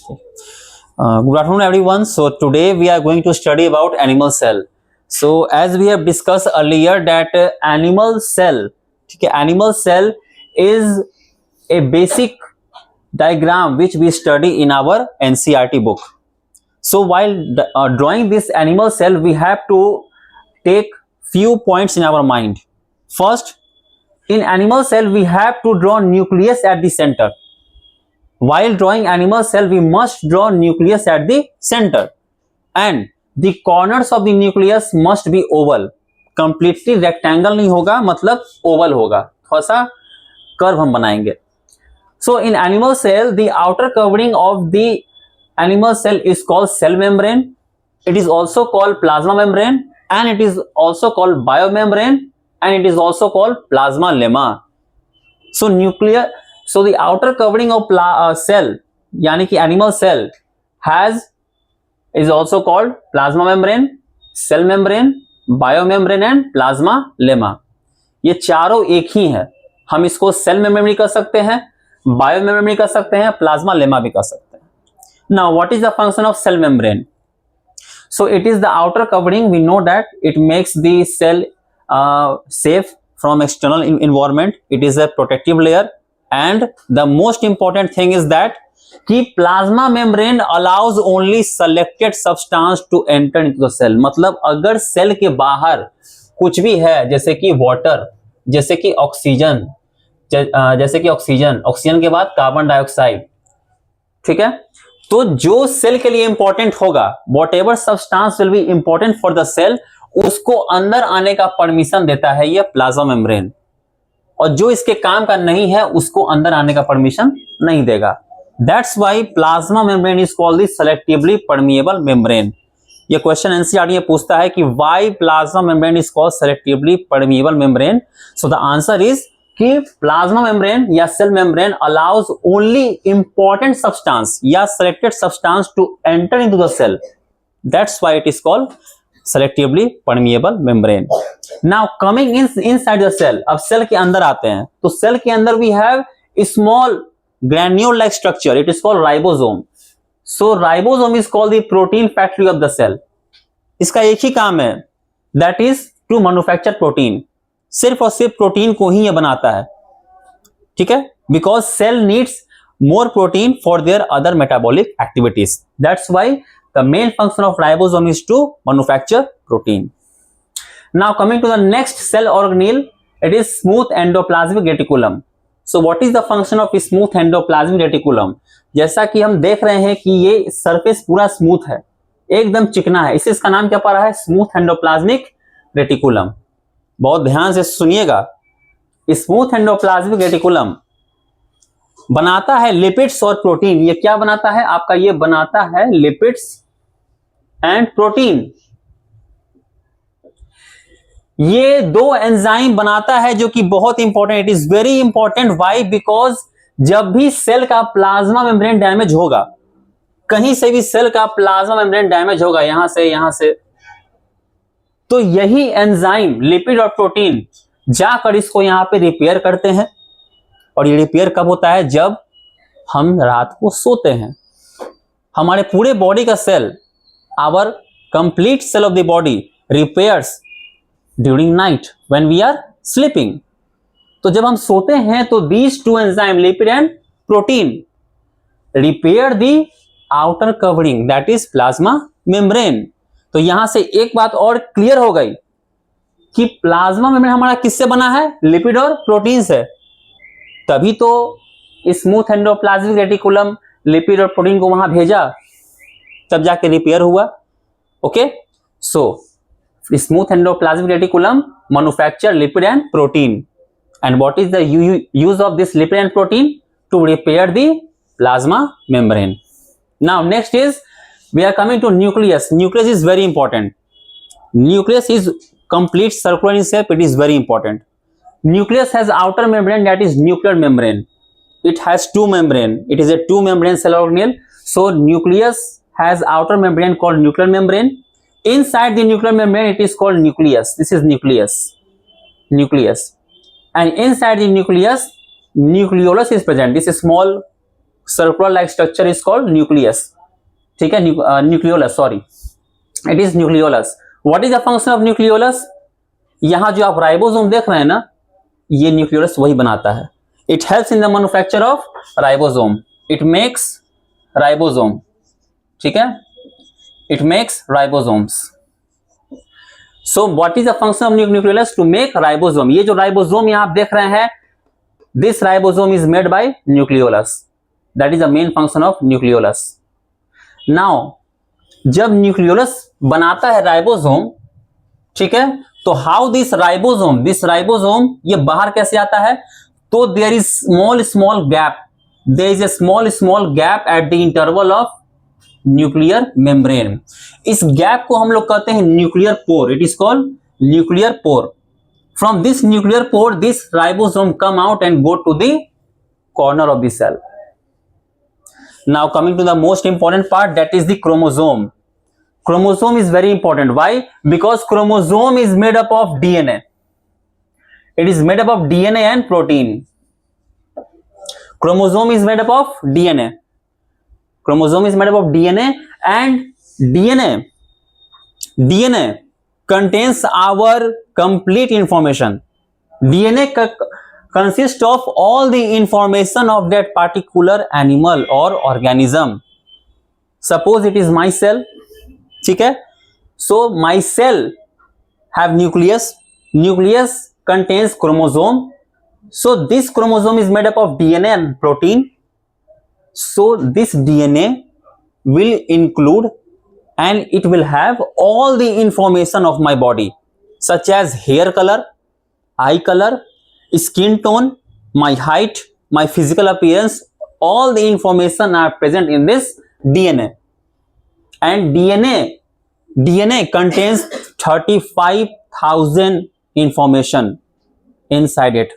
Good afternoon, everyone. So today we are going to study about animal cell. So as we have discussed earlier that animal cell, ठीक है, animal cell is a basic diagram which we study in our NCERT book. So while drawing this animal cell, we have to take few points in our mind. First, in animal cell we have to draw nucleus at the center. While drawing animal cell, we must draw nucleus at the center, and the corners of the nucleus must be oval. Completely rectangle नहीं होगा, मतलब oval होगा, थोड़ा सा curve हम बनाएंगे. So in animal cell, the outer covering of the animal cell is called cell membrane. It is also called plasma membrane, and it is also called biomembrane, and it is also called plasma lemma. So the outer covering of cell, यानी कि animal cell is also called plasma membrane, cell membrane, biomembrane and plasma lemma. ये चारों एक ही है. हम इसको cell membrane भी कर सकते हैं, बायोमेम्ब्रेन भी कर सकते हैं, प्लाज्मा लेमा भी कर सकते हैं. Now what is the function of cell membrane? So it is the outer covering. We know that it makes the cell safe from external environment. It is a protective layer. And the most important thing is that कि plasma membrane allows only selected substance to enter into the cell. मतलब अगर cell के बाहर कुछ भी है, जैसे कि वाटर, जैसे कि ऑक्सीजन, ऑक्सीजन के बाद कार्बन डाइऑक्साइड, ठीक है, तो जो सेल के लिए इंपॉर्टेंट होगा, whatever substance will be important for the cell, उसको अंदर आने का परमिशन देता है ये प्लाज्मा मेम्ब्रेन, और जो इसके काम का नहीं है उसको अंदर आने का परमिशन नहीं देगा. That's why plasma membrane is called the selectively permeable membrane. ये क्वेश्चन एनसीईआरटी में पूछता है कि why plasma membrane is called selectively permeable membrane. So the answer is कि प्लाज्मा मेम्ब्रेन या cell membrane allows only important substance या selected substance to enter into the cell. That's why it is called selectively permeable membrane. Now coming inside the cell, अब cell के अंदर आते हैं, तो cell के अंदर we have a small granule like structure. It is called ribosome. So ribosome is called the protein factory of the cell. इसका एक ही काम है, that is to manufacture protein. सिर्फ और सिर्फ प्रोटीन को ही ये बनाता है, ठीक है, because cell needs more protein for their other metabolic activities. That's why the main function of ribosome is to manufacture protein. Now coming to the next cell organelle, it is smooth endoplasmic reticulum. So what is the function of smooth endoplasmic reticulum? जैसा कि हम देख रहे हैं कि ये surface पूरा smooth है, एकदम चिकना है, इसका नाम क्या पड़ रहा है? Smooth endoplasmic reticulum. बहुत ध्यान से सुनिएगा. स्मूथ एंडोप्लाज्मिक रेटिकुलम बनाता है लिपिड्स और प्रोटीन. ये क्या बनाता है आपका? ये बनाता है लिपिड्स एंड प्रोटीन. ये दो एंजाइम बनाता है जो कि बहुत important. It is very important. Why? Because जब भी सेल का प्लाज्मा मेम्ब्रेन डैमेज होगा, कहीं से भी सेल का प्लाज्मा मेम्ब्रेन डैमेज होगा, यहां से, तो यही एंजाइम लिपिड और प्रोटीन जाकर इसको यहां पे रिपेयर करते हैं. और ये रिपेयर कब होता है? जब हम रात को सोते हैं. हमारे पूरे बॉडी का cell, our complete cell of the body repairs during night when we are sleeping. तो जब हम सोते हैं तो these two enzyme lipid and protein repair the outer covering, that is plasma membrane. तो यहां से एक बात और क्लियर हो गई कि प्लाज्मा मेम्ब्रेन हमारा किससे बना है? लिपिड और प्रोटीन से. तभी तो स्मूथ एंडोप्लाज्मिक रेटिकुलम लिपिड और प्रोटीन को वहां भेजा, तब जाके रिपेयर हुआ. Okay, so smooth endoplasmic reticulum manufacture lipid and protein. And what is the use of this lipid and protein? To repair the plasma membrane. Now next is we are coming to nucleus. Nucleus is very important. Nucleus is complete circular in shape. It is very important. Nucleus has outer membrane, that is nuclear membrane. It has two membrane. It is a two membrane cell organelle. So nucleus has outer membrane called nuclear membrane. Inside the nuclear membrane, it is called nucleus. This is nucleus. And inside the nucleus, nucleolus is present. This is small circular like structure is called nucleus, ठीक है, nucleolus, sorry, it is nucleolus. What is the function of nucleolus? यहां जो आप ribosome देख रहे हैं ना, ये न्यूक्लियोलस वही बनाता है। It helps in the manufacture of ribosome, it makes ribosome, ठीक है, it makes ribosomes. So what is the function of nucleolus? To make ribosome. ये जो राइबोसोम यहां आप देख रहे हैं, this ribosome is made by nucleolus, that is the main function of nucleolus. Now जब न्यूक्लियोलस बनाता है राइबोसोम, ठीक है, तो हाउ दिस राइबोसोम ये बाहर कैसे आता है? तो there is small gap at the interval of nuclear membrane. इस गैप को हम लोग कहते हैं nuclear pore, it is called nuclear pore. From this nuclear pore this ribosome come out and go to the corner of the cell. Now coming to the most important part, that is the chromosome. Chromosome is very important. Why? Because chromosome is made up of DNA. It is made up of DNA and protein. Chromosome is made up of DNA. Chromosome is made up of DNA and DNA contains our complete information. DNA consists of all the information of that particular animal or organism. Suppose it is my cell, ठीक है, so my cell have nucleus contains chromosome, so this chromosome is made up of DNA and protein, so this DNA will include and it will have all the information of my body such as hair color, eye color, skin tone, my height, my physical appearance, all the information are present in this DNA. And DNA contains 35,000 information inside it,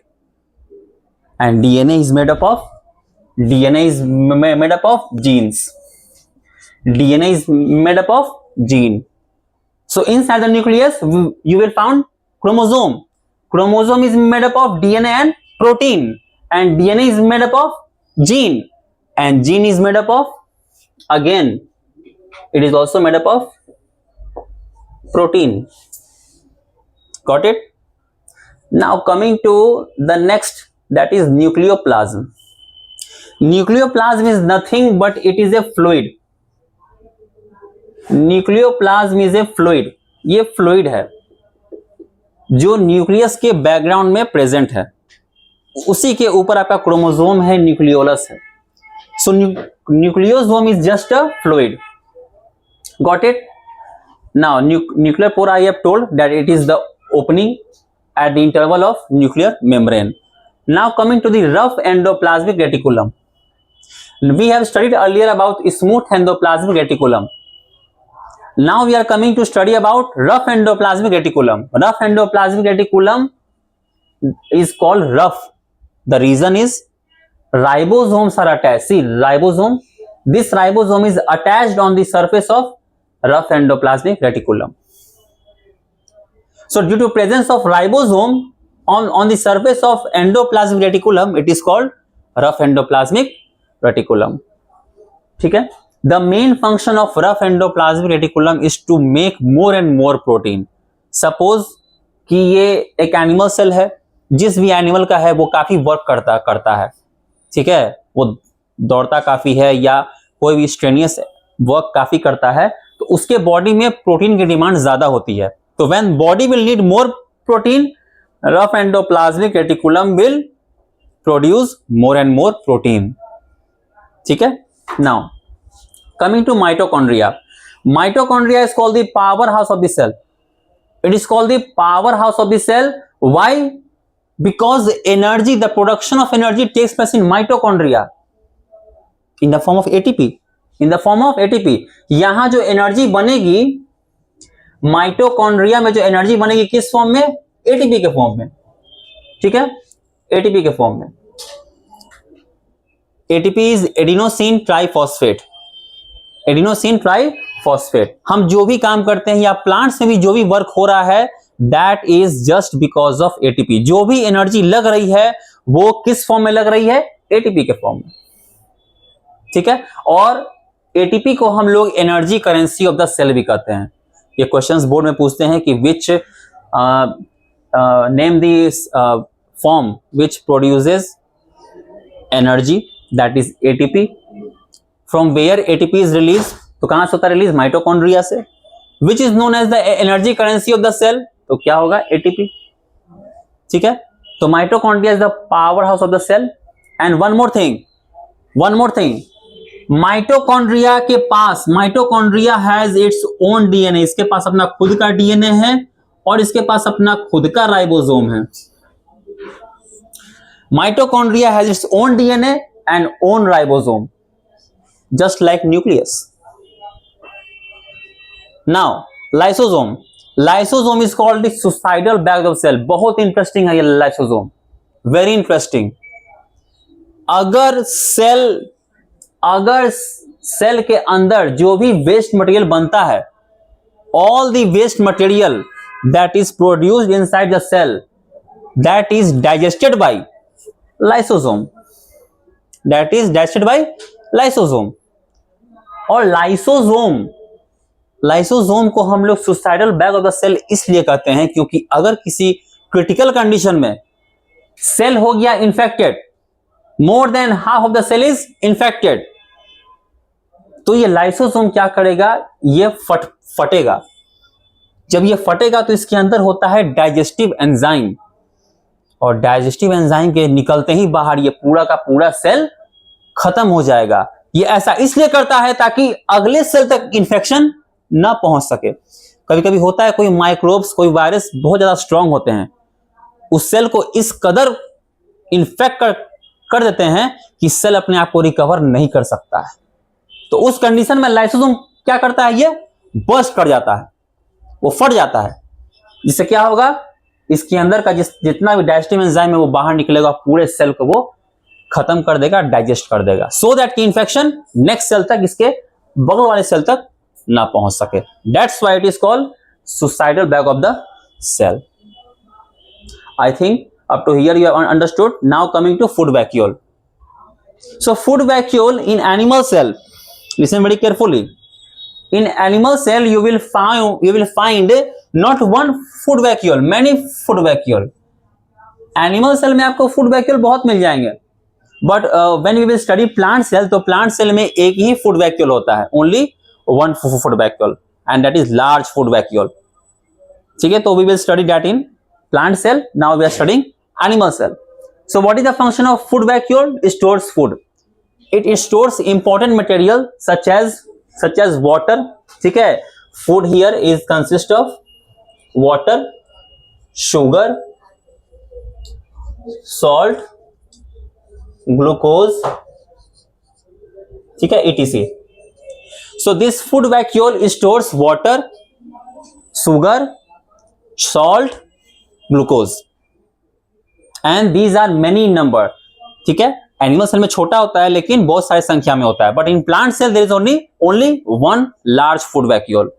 and DNA is made up of genes. DNA is made up of gene. So inside the nucleus you will find chromosome. Chromosome is made up of DNA and protein, and DNA is made up of gene, and gene is made up of, again, it is also made up of protein. Got it? Now coming to the next, that is nucleoplasm. Nucleoplasm is nothing but it is a fluid. Nucleoplasm is a fluid. ये fluid है जो nucleus के background में present है, उसी के ऊपर आपका क्रोमोसोम है, न्यूक्लियोलस है। So nucleosome is just a fluid. Got it? Now nuclear pore, I have told that it is the opening at the interval of nuclear membrane. Now coming to the rough endoplasmic reticulum. We have studied earlier about smooth endoplasmic reticulum. Now we are coming to study about rough endoplasmic reticulum. Rough endoplasmic reticulum is called rough. The reason is ribosomes are attached. See, ribosome. This ribosome is attached on the surface of rough endoplasmic reticulum. So due to presence of ribosome on the surface of endoplasmic reticulum, it is called rough endoplasmic reticulum. ठीक है? The main function of rough endoplasmic reticulum is to make more and more protein. Suppose कि ये एक animal cell है, जिस भी animal का है वो काफी वर्क करता है, ठीक है, वो दौड़ता काफी है या कोई भी स्ट्रेनियस वर्क काफी करता है, तो उसके बॉडी में प्रोटीन की डिमांड ज्यादा होती है. तो when body will need more protein, rough endoplasmic reticulum will produce more and more protein. ठीक है. Now coming to mitochondria. Mitochondria is called the powerhouse of the cell. It is called the powerhouse of the cell. Why? Because energy, the production of energy takes place in mitochondria in the form of ATP. In the form of ATP. यहां जो energy बनेगी mitochondria में, जो energy बनेगी किस form में? ATP के form में. ठीक है, एटीपी के फॉर्म में. ATP is adenosine triphosphate. Adenosine triphosphate. हम जो भी काम करते हैं या प्लांट्स में भी जो भी वर्क हो रहा है, that is just because of ATP. जो भी एनर्जी लग रही है वो किस फॉर्म में लग रही है? एटीपी के फॉर्म में. ठीक है, और एटीपी को हम लोग energy currency of the cell भी कहते हैं। ये क्वेश्चंस बोर्ड में पूछते हैं कि which name this form which produces energy, that is ATP. From where ATP is release, तो कहां से होता है रिलीज? माइटोकॉन्ड्रिया से। Which is known as the energy currency of the cell, तो क्या होगा? एटीपी। ठीक है, तो mitochondria is the power house of the cell. And one more thing, mitochondria के पास, mitochondria has its own DNA, इसके पास अपना खुद का डीएनए है और इसके पास अपना खुद का राइबोसोम है। Mitochondria has its own DNA and own ribosome, just like nucleus. Now lysosome is called the suicidal bag of cell. बहुत इंटरेस्टिंग है ये लाइसोसोम, वेरी इंटरेस्टिंग। अगर सेल के अंदर जो भी वेस्ट मटेरियल बनता है, all the waste material that is produced inside the cell, that is digested by lysosome, that is digested by lysosome. और लाइसोसोम को हम लोग suicidal bag of the cell इसलिए कहते हैं क्योंकि अगर किसी क्रिटिकल कंडीशन में सेल हो गया infected, more than half of the cell is infected, तो ये लाइसोसोम क्या करेगा? ये फटेगा। जब ये फटेगा तो इसके अंदर होता है डाइजेस्टिव एंजाइम, और डाइजेस्टिव एंजाइम के निकलते ही बाहर ये पूरा का पूरा सेल खत्म हो जाएगा। ये ऐसा इसलिए करता है ताकि अगले सेल तक इंफेक्शन ना पहुंच सके। कभी कभी होता है कोई माइक्रोब्स, कोई वायरस बहुत ज्यादा स्ट्रांग होते हैं, उस सेल को इस कदर इन्फेक्ट कर देते हैं कि सेल अपने आप को रिकवर नहीं कर सकता है। तो उस कंडीशन में लाइसोसोम क्या करता है? ये बर्स्ट कर जाता है, वो फट जाता है, जिससे क्या होगा? इसके अंदर का जितना भी डाइजेस्टिव एंजाइम है वो बाहर निकलेगा, पूरे सेल को वो खत्म कर देगा, डाइजेस्ट कर देगा, सो दैट कि इंफेक्शन नेक्स्ट सेल तक, इसके बगल वाले सेल तक ना पहुंच सके। That's why it is called suicidal bag of the cell. I think up to here you have understood. Now coming to food vacuole. So food vacuole in animal cell, listen very carefully. In animal cell you will find not one food vacuole, many food vacuole. Animal cell में आपको food vacuole बहुत मिल जाएंगे, but when we will study plant cell, तो plant cell में एक ही food vacuole होता है, only one food vacuole, and that is large food vacuole. ठीक है, तो we will study that in plant cell. Now we are studying animal cell. So what is the function of food vacuole? It stores food. It stores important material such as water. ठीक है, food here is consist of water, sugar, salt, glucose, ठीक है, etc. So this food vacuole stores water, sugar, salt, glucose, and these are many in number. ठीक है, animal cell में छोटा होता है लेकिन बहुत सारी संख्या में होता है, but in plant cell there is only one large food vacuole.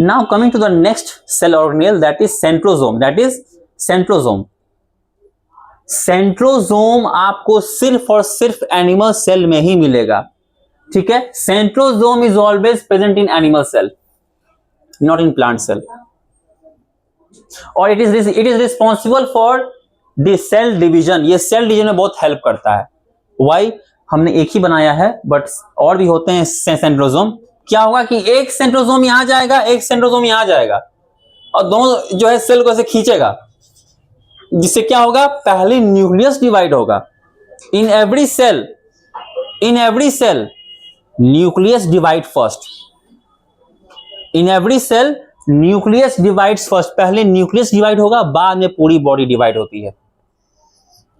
Now coming to the next cell organelle, that is centrosome. Centrosome आपको सिर्फ और सिर्फ एनिमल सेल में ही मिलेगा। ठीक है, centrosome is always present in animal cell, not in plant cell, और it is responsible for the cell division. ये सेल डिवीजन में बहुत हेल्प करता है। वाई? हमने एक ही बनाया है, बट और भी होते हैं सेंट्रोसोम। क्या होगा कि एक सेंट्रोसोम यहां जाएगा, एक सेंट्रोसोम यहां जाएगा, और दोनों जो है सेल को ऐसे खींचेगा, जिससे क्या होगा? पहले न्यूक्लियस डिवाइड होगा। In every cell nucleus divide first. In every cell nucleus divides first, पहले न्यूक्लियस डिवाइड होगा, बाद में पूरी बॉडी डिवाइड होती है।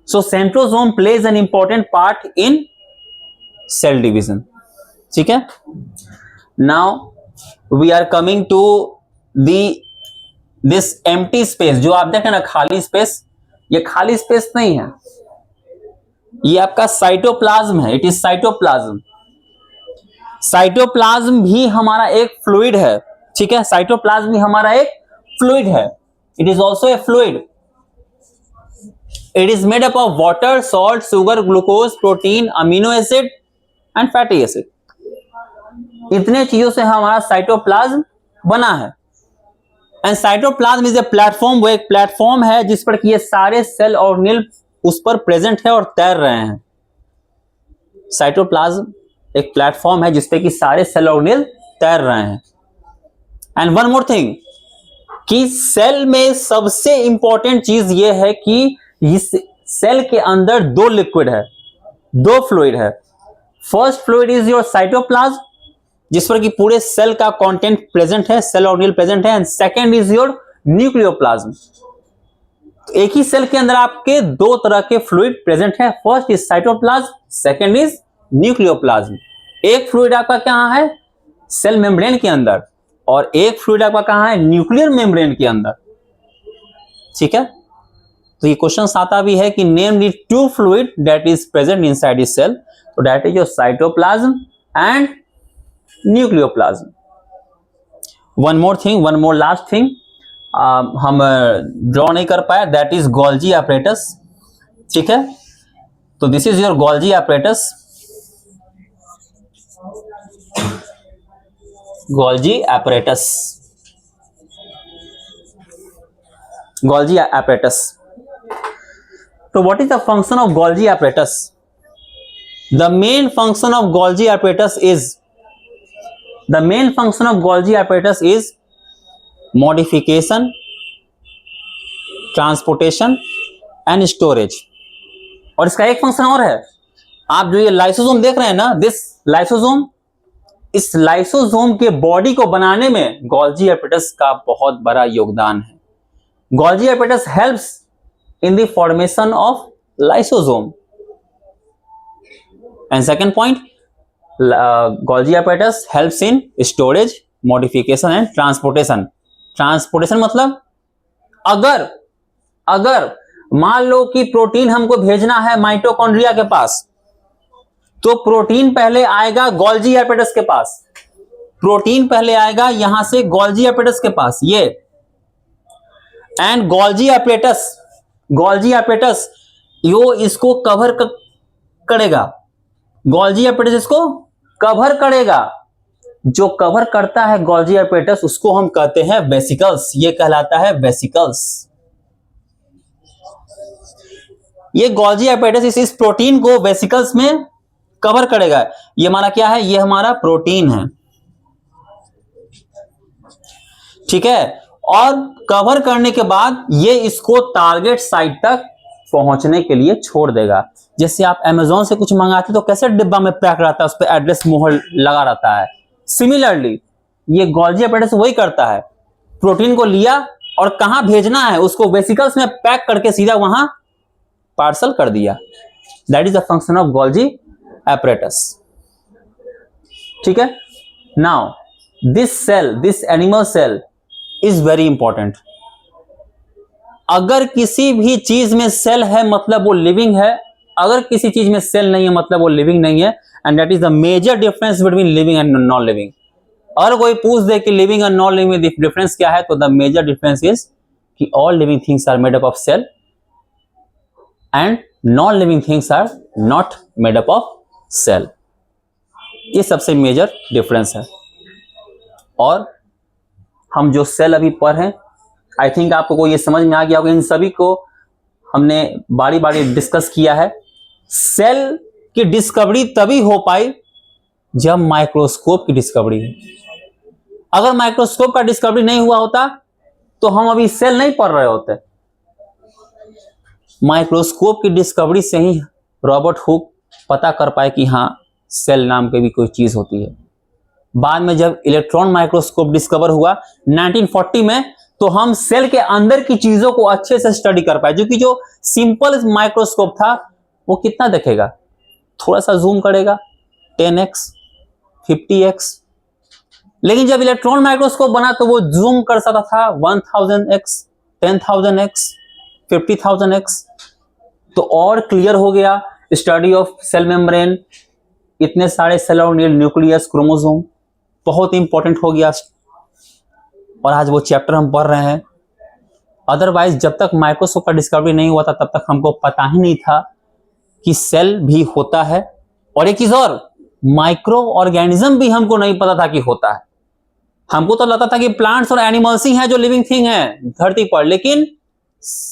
So centrosome plays an important part in cell division. ठीक है, now we are coming to this empty space. जो आप देखें ना खाली स्पेस, ये खाली स्पेस नहीं है, ये आपका साइटोप्लाज्म है। It is cytoplasm. साइटोप्लाज्म भी हमारा एक फ्लूइड है। ठीक है, साइटोप्लाज्म भी हमारा एक फ्लूइड है। It is also a fluid. It is made up of water, salt, sugar, glucose, protein, amino acid and fatty acid. इतने चीजों से हमारा साइटोप्लाज्म बना है। And cytoplasm is a platform, वो एक प्लेटफॉर्म है जिस पर कि ये सारे सेल ऑर्गेनेल उस पर प्रेजेंट है और तैर रहे हैं। साइटोप्लाज्म एक प्लेटफॉर्म है जिस पे कि सारे सेल ऑर्गेनेल तैर रहे हैं। एंड वन मोर थिंग कि सेल में सबसे इंपॉर्टेंट चीज ये है कि इस सेल के अंदर दो लिक्विड है, दो फ्लूइड है। First fluid is your cytoplasm, जिस पर कि पूरे सेल का कंटेंट प्रेजेंट है, सेल ऑर्गेनेल प्रेजेंट है। And second is your nucleoplasm. एक ही सेल के अंदर आपके दो तरह के फ्लूइड प्रेजेंट है। First is cytoplasm, second is nucleoplasm. एक फ्लूइड आपका कहां है? सेल मेम्ब्रेन के अंदर, और एक फ्लूइड आपका कहां है? न्यूक्लियर मेम्ब्रेन के अंदर। ठीक है, तो ये क्वेश्चन आता भी है कि name the two fluid that is present inside the cell. तो that is your cytoplasm and nucleoplasm. One more thing, one more last thing हम ड्रॉ नहीं कर पाए, दैट इज गोल्जी apparatus। ठीक है, तो this is your Golgi apparatus। Golgi apparatus, Golgi apparatus। तो what is the function of Golgi apparatus? The main function of Golgi apparatus is modification, transportation and storage. और इसका एक function और है, आप जो ये लाइसोसोम देख रहे हैं ना, दिस लाइसोसोम, इस लाइसोसोम के बॉडी को बनाने में गोल्जी apparatus का बहुत बड़ा योगदान है। Golgi apparatus helps in the formation of lysosome. And second point, Golgi apparatus helps in storage, modification and transportation. Transportation मतलब अगर मान लो कि प्रोटीन हमको भेजना है माइटोकॉन्ड्रिया के पास, तो प्रोटीन पहले आएगा गोल्जी apparatus के पास। प्रोटीन पहले आएगा यहां से गोल्जी apparatus के पास, ये। एंड गोल्जी apparatus यो इसको कवर करेगा। गोल्जी apparatus इसको कवर करेगा। जो कवर करता है गोल्जी apparatus उसको हम कहते हैं वेसिकल्स। ये कहलाता है वेसिकल्स। ये गोल्जी apparatus इस प्रोटीन को वेसिकल्स में कवर करेगा। ये हमारा क्या है? ये हमारा प्रोटीन है। ठीक है, और कवर करने के बाद ये इसको टारगेट साइट तक पहुंचने के लिए छोड़ देगा। जैसे आप अमेज़न से कुछ मंगाते तो कैसे डिब्बा में पैक रहता है, उस पर एड्रेस मोहर लगा रहता है। सिमिलरली ये गोल्जी apparatus वही करता है। प्रोटीन को लिया और कहां भेजना है उसको वेसिकल्स में पैक करके सीधा वहां पार्सल कर दिया। That is the function of Golgi apparatus। ठीक है, now this animal cell is very important. अगर किसी भी चीज में सेल है मतलब वो लिविंग है, अगर किसी चीज में सेल नहीं है मतलब वो लिविंग नहीं है। And that is the major difference between living and non living. अगर कोई पूछ दे कि लिविंग एंड नॉन लिविंग में डिफरेंस क्या है, तो द मेजर डिफरेंस इज कि all living things are made up of cell and non living things are not made up of cell. ये सबसे मेजर डिफरेंस है। और हम जो सेल अभी पढ़ रहे हैं, आई थिंक आपको ये समझ में आ गया होगा। इन सभी को हमने बारी बारी डिस्कस किया है। सेल की डिस्कवरी तभी हो पाई जब माइक्रोस्कोप की डिस्कवरी है। अगर माइक्रोस्कोप का डिस्कवरी नहीं हुआ होता तो हम अभी सेल नहीं पढ़ रहे होते। माइक्रोस्कोप की डिस्कवरी से ही रॉबर्ट हुक पता कर पाए कि हाँ, सेल नाम की भी कोई चीज होती है। बाद में जब इलेक्ट्रॉन माइक्रोस्कोप डिस्कवर हुआ 1940 में, तो हम सेल के अंदर की चीजों को अच्छे से स्टडी कर पाए। क्योंकि जो सिंपल माइक्रोस्कोप था वो कितना देखेगा, थोड़ा सा जूम करेगा 10x 50x, लेकिन जब इलेक्ट्रॉन माइक्रोस्कोप बना तो वो जूम कर सकता था 1000x 10,000x 50,000x। तो और क्लियर हो गया स्टडी ऑफ सेल मेम्ब्रेन, इतने सारे सेल ऑर्गेनेल, न्यूक्लियस, क्रोमोसोम, बहुत इंपॉर्टेंट हो गया। और आज वो चैप्टर हम पढ़ रहे हैं। अदरवाइज जब तक माइक्रोस्कोप का डिस्कवरी नहीं हुआ था तब तक हमको पता ही नहीं था कि सेल भी होता है। और एक चीज और, माइक्रो ऑर्गेनिज्म भी हमको नहीं पता था कि होता है। हमको तो लगता था कि प्लांट्स और एनिमल्स ही हैं जो लिविंग थिंग है धरती पर, लेकिन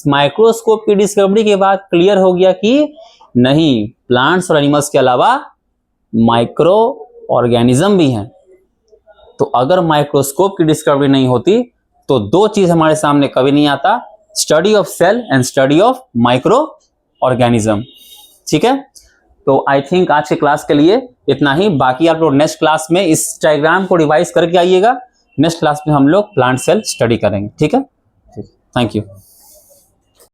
माइक्रोस्कोप की डिस्कवरी के बाद क्लियर हो गया कि नहीं, प्लांट्स और एनिमल्स के अलावा माइक्रो ऑर्गेनिज्म भी हैं। तो अगर माइक्रोस्कोप की डिस्कवरी नहीं होती तो दो चीज हमारे सामने कभी नहीं आता, study of cell and study of micro organism. ठीक है, तो आई थिंक आज के क्लास के लिए इतना ही। बाकी आप लोग नेक्स्ट क्लास में इस डायग्राम को रिवाइज करके आइएगा। नेक्स्ट क्लास में हम लोग प्लांट सेल स्टडी करेंगे। ठीक है, थैंक यू।